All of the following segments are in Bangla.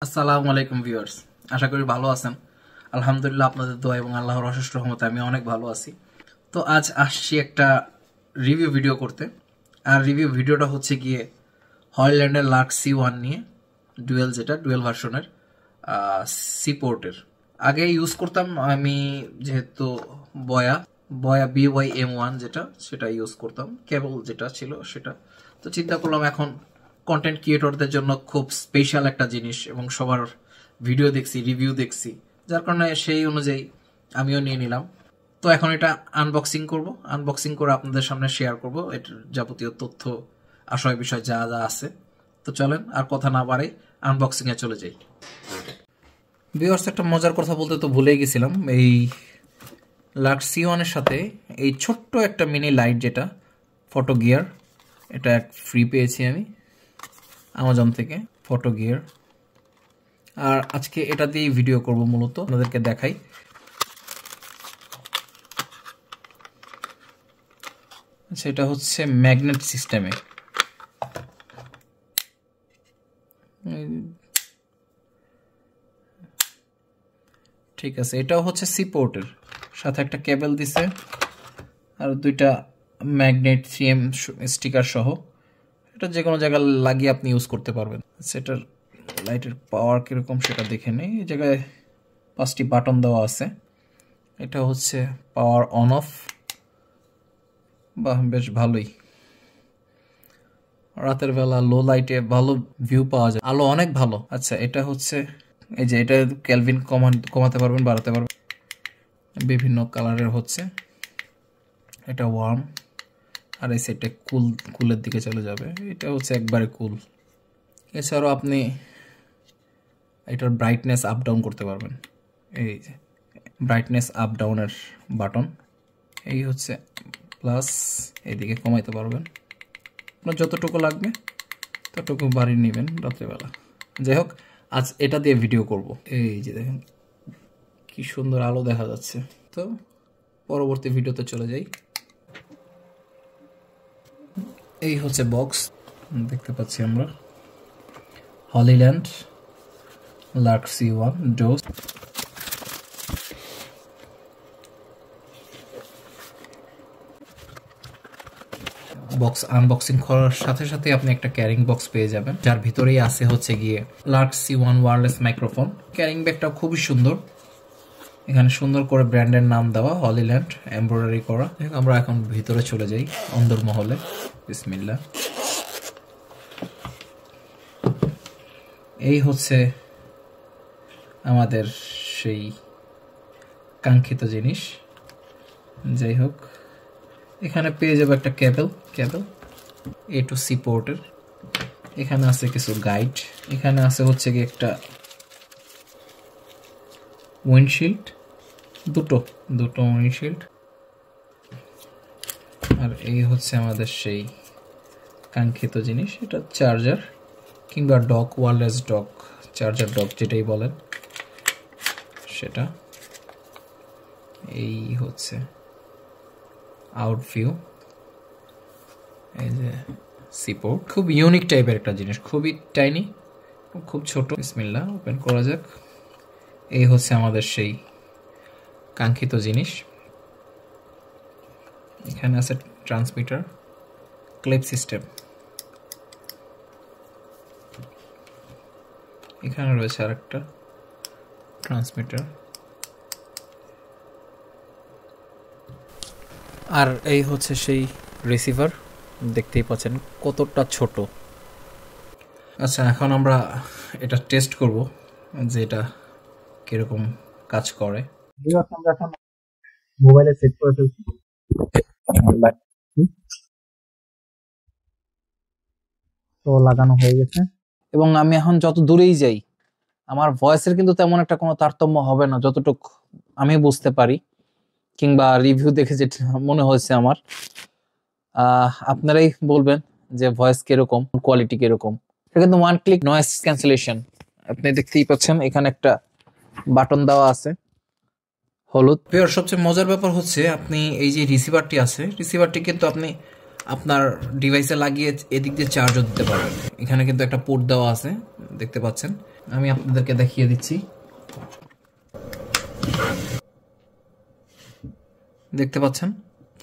আসসালামু আলাইকুম ভিউয়ার্স, আশা করি ভালো আছেন। আলহামদুলিল্লাহ, আপনাদের দোয়া এবং আল্লাহর অশেষ রহমতে আমি অনেক ভালো আছি। তো আজ আসছি একটা রিভিউ ভিডিও করতে। আর রিভিউ ভিডিওটা হচ্ছে গিয়ে হলিল্যান্ডের লার্ক C1 নিয়ে, ডুয়েল ভার্সনের সি পোর্টের। আগে ইউজ করতাম আমি, যেহেতু বয়া বয়া BYM1 যেটা, সেটা ইউজ করতাম, কেবল যেটা ছিল সেটা। তো চিন্তা করলাম এখন কন্টেন্ট ক্রিয়েটরদের জন্য খুব স্পেশাল একটা জিনিস, এবং সবার ভিডিও দেখছি, রিভিউ দেখছি, যার কারণে সেই অনুযায়ী আমিও নিয়ে নিলাম। তো এখন এটা আনবক্সিং করে আপনাদের সামনে শেয়ার করব এটার যাবতীয় তথ্য, আশয় বিষয় যা যা আছে। তো চলেন আর কথা না বাড়াই, আনবক্সিং এ চলে যাই। ভিউয়ার্স, একটা মজার কথা বলতে তো ভুলেই গেছিলাম। এই লার্ক C1 এর সাথে এই ছোট্ট একটা মিনি লাইট, যেটা ফটো গিয়ার, এটা ফ্রি পেয়েছি আমি অ্যামাজন থেকে, ফটো গিয়ার। আর আজকে এটা দিয়ে ভিডিও করব, মূলত আপনাদেরকে দেখাই। সেটা হচ্ছে ম্যাগনেট সিস্টেমে। ঠিক আছে, এটাও হচ্ছে সি পোর্টের সাথে একটা কেবল দিছে, আর দুইটা ম্যাগনেট 3M স্টিকার সহ। এটা যে কোনো জায়গায় লাগিয়ে আপনি ইউজ করতে পারবেন। সেটার লাইটের পাওয়ার কিরকম সেটা দেখে নেই। এই জায়গায় 5টি বাটন দেওয়া আছে। এটা হচ্ছে পাওয়ার অন অফ, বাহ বেশ ভালোই। রাতের বেলা লো লাইটে ভালো ভিউ পাওয়া যায়, আলো অনেক ভালো। আচ্ছা, এটা হচ্ছে এই যে, এটা কেলভিন কমাতে পারবেন, বাড়াতে পারবেন, বিভিন্ন কালারের হচ্ছে। এটা ওয়ার্ম, আর এই সাইডটা কুলের দিকে চলে যাবে। এটা হচ্ছে একবারে কুল। এছাড়াও আপনি এটার ব্রাইটনেস আপ ডাউন করতে পারবেন। এই যে ব্রাইটনেস আপ ডাউনের বাটন, এই হচ্ছে প্লাস, এইদিকে কমাইতে পারবেন। আপনার যতটুকু লাগবে ততটুকু বাড়িয়ে নেবেন রাত্রেবেলা। যাই হোক, আজ এটা দিয়ে ভিডিও করব। এই যে দেখেন কি সুন্দর আলো দেখা যাচ্ছে। তো পরবর্তী ভিডিওতে চলে যাই। এই হচ্ছে বক্স, দেখতে পাচ্ছি আমরা Hollyland Lark C1 Duo। Box unboxing করার সাথে সাথে আপনি একটা ক্যারিং বক্স পেয়ে যাবেন, যার ভিতরেই আছে হচ্ছে গিয়ে Lark C1 wireless microphone. Carrying ব্যাগটা খুবই সুন্দর, এখানে সুন্দর করে ব্র্যান্ডের নাম দেওয়া, হলিল্যান্ড এমব্রয়ডারি করা। আমরা এখন ভিতরে চলে যাই, অন্দরমহলে। বিসমিল্লাহ। এই হচ্ছে আমাদের সেই কাঙ্ক্ষিত জিনিস। যাই হোক, এখানে পেয়ে যাবো একটা কেবল A to C পোর্টের। এখানে আছে কিছু গাইড, এখানে আছে হচ্ছে কি একটা উইন্ডশিল্ড, দুটো উইন্ডশিল্ড। আর এই হচ্ছে আমাদের সেই কাঙ্ক্ষিত জিনিস, এটা চার্জার কিংবা dock, wireless dock, charger dock যেটাই বলেন সেটা। এই হচ্ছে আউট ভিউ, এই যে সি পোর্ট। খুব ইউনিক টাইপের একটা জিনিস, খুবই টাইনি, খুব ছোট। বিসমিল্লাহ, ওপেন করা যাক। এই হচ্ছে আমাদের সেই কাঙ্ক্ষিত জিনিস। এখানে আছে ট্রান্সমিটার, ক্লিপ সিস্টেম। এখানে রয়েছে আরেকটা ট্রান্সমিটার। আর এই হচ্ছে সেই রিসিভার, দেখতেই পাচ্ছেন কতটা ছোট। আচ্ছা, এখন আমরা এটা টেস্ট করব যে এটা কিরকম কাজ করে। আমরা এখন মোবাইলে সেট করে ফেলছি, তো লাগানো হয়ে গেছে। এবং আমি এখন যত দূরেই যাই, আমার ভয়েসের কিন্তু তেমন একটা কোনো তারতম্য হবে না, যতটুকু আমি বুঝতে পারি কিংবা রিভিউ দেখে যেটা মনে হয়েছে আমার। আপনারাই বলবেন যে ভয়েস কিরকম, কোয়ালিটি কিরকম। এটা কিন্তু ওয়ান ক্লিক নয়েজ ক্যান্সেলেশন, আপনি দেখতেই পাচ্ছেন। এখানে একটা বাটন দেওয়া আছে হলুদ। সবচেয়ে মজার ব্যাপার হচ্ছে, আপনি এই যে রিসিভারটি কিন্তু আপনি আপনার ডিভাইসে লাগিয়ে এদিক দিয়ে চার্জও দিতে পারবেন। এখানে কিন্তু একটা পোর্ট দেওয়া আছে, দেখতে পাচ্ছেন। আমি আপনাদেরকে দেখিয়ে দিচ্ছি। দেখতে পাচ্ছেন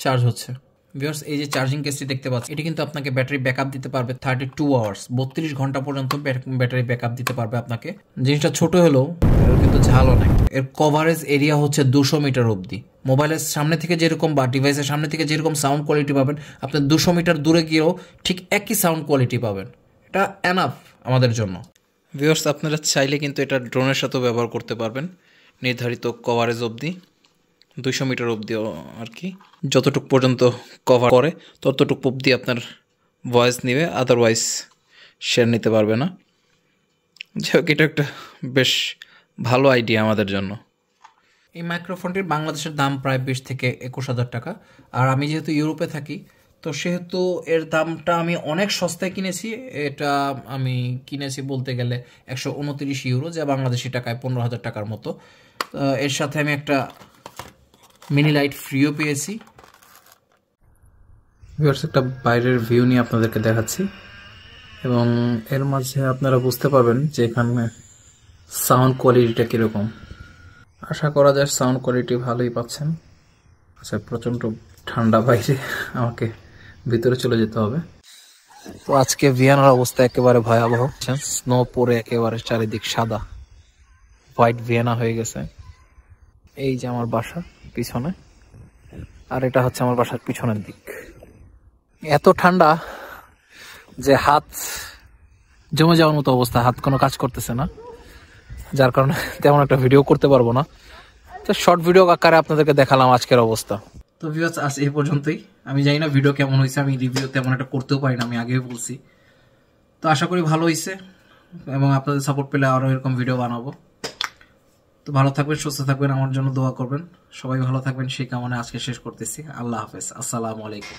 চার্জ হচ্ছে। ভিউয়ার্স, এই যে চার্জিং কেসটি দেখতে পাচ্ছেন, এটি কিন্তু আপনাকে ব্যাটারি ব্যাকআপ দিতে পারবে 32 আওয়ার্স, 32 ঘন্টা পর্যন্ত ব্যাটারি ব্যাকআপ দিতে পারবে আপনাকে। জিনিসটা ছোট হলেও এর কিন্তু ঝালও নাই। এর কভারেজ এরিয়া হচ্ছে 200 মিটার অবধি। মোবাইলের সামনে থেকে যেরকম বা ডিভাইসের সামনে থেকে যেরকম সাউন্ড কোয়ালিটি পাবেন, আপনি 200 মিটার দূরে গিয়েও ঠিক একই সাউন্ড কোয়ালিটি পাবেন। এটা এনাফ আমাদের জন্য। ভিউয়ার্স, আপনারা চাইলে কিন্তু এটা ড্রোনের সাথেও ব্যবহার করতে পারবেন, নির্ধারিত কভারেজ অবধি 200 মিটার অবধি আর কি। যতটুকু পর্যন্ত কভার করে ততটুকু অবধি আপনার ভয়েস নেবে, আদারওয়াইজ শেয়ার নিতে পারবে না। যাই হোক, এটা একটা বেশ ভালো আইডিয়া আমাদের জন্য। এই মাইক্রোফোনটির বাংলাদেশের দাম প্রায় 20 থেকে 21,000 টাকা। আর আমি যেহেতু ইউরোপে থাকি, তো সেহেতু এর দামটা আমি অনেক সস্তায় কিনেছি। এটা আমি কিনেছি বলতে গেলে 129 ইউরো, যা বাংলাদেশি টাকায় 15,000 টাকার মতো। এর সাথে আমি একটা মিনি লাইট ফ্রিও পেয়েছি। ভিউয়ার্স, একটা বাইরের ভিউ নিয়ে আপনাদেরকে দেখাচ্ছি, এবং এর মাঝে আপনারা বুঝতে পারবেন যে এখানে সাউন্ড কোয়ালিটিটা কীরকম। আশা করা যায় সাউন্ড কোয়ালিটি ভালোই পাচ্ছেন। আচ্ছা, প্রচণ্ড ঠান্ডা বাইরে, আমাকে ভিতরে চলে যেতে হবে। তো আজকে ভিয়েনার অবস্থা একেবারে ভয়াবহ। স্নো পরে একেবারে চারিদিক সাদা, হোয়াইট ভিয়েনা হয়ে গেছে। এই যে আমার বাসা পিছনে, আর এটা হচ্ছে আমার বাসার পিছনের দিক। এত ঠান্ডা যে হাত জমে যাওয়ার মতো অবস্থা, হাত কোনো কাজ করতেছে না, যার কারণে তেমন একটা ভিডিও করতে পারবো না। তো শর্ট ভিডিও আকারে আপনাদেরকে দেখালাম আজকের অবস্থা। তো ভিউয়ার্স, আজ এই পর্যন্তই। আমি জানি না ভিডিও কেমন হয়েছে, আমি রিভিউ তেমন একটা করতেও পারি না, আমি আগেও বলছি। তো আশা করি ভালো হয়েছে, এবং আপনাদের সাপোর্ট পেলে আরও এরকম ভিডিও বানাবো। তো ভালো থাকবেন, সুস্থ থাকবেন, আমার জন্য দোয়া করবেন। সবাই ভালো থাকবেন সেই কামনায় আজকে শেষ করতেছি। আল্লাহ হাফেজ, আসসালামু আলাইকুম।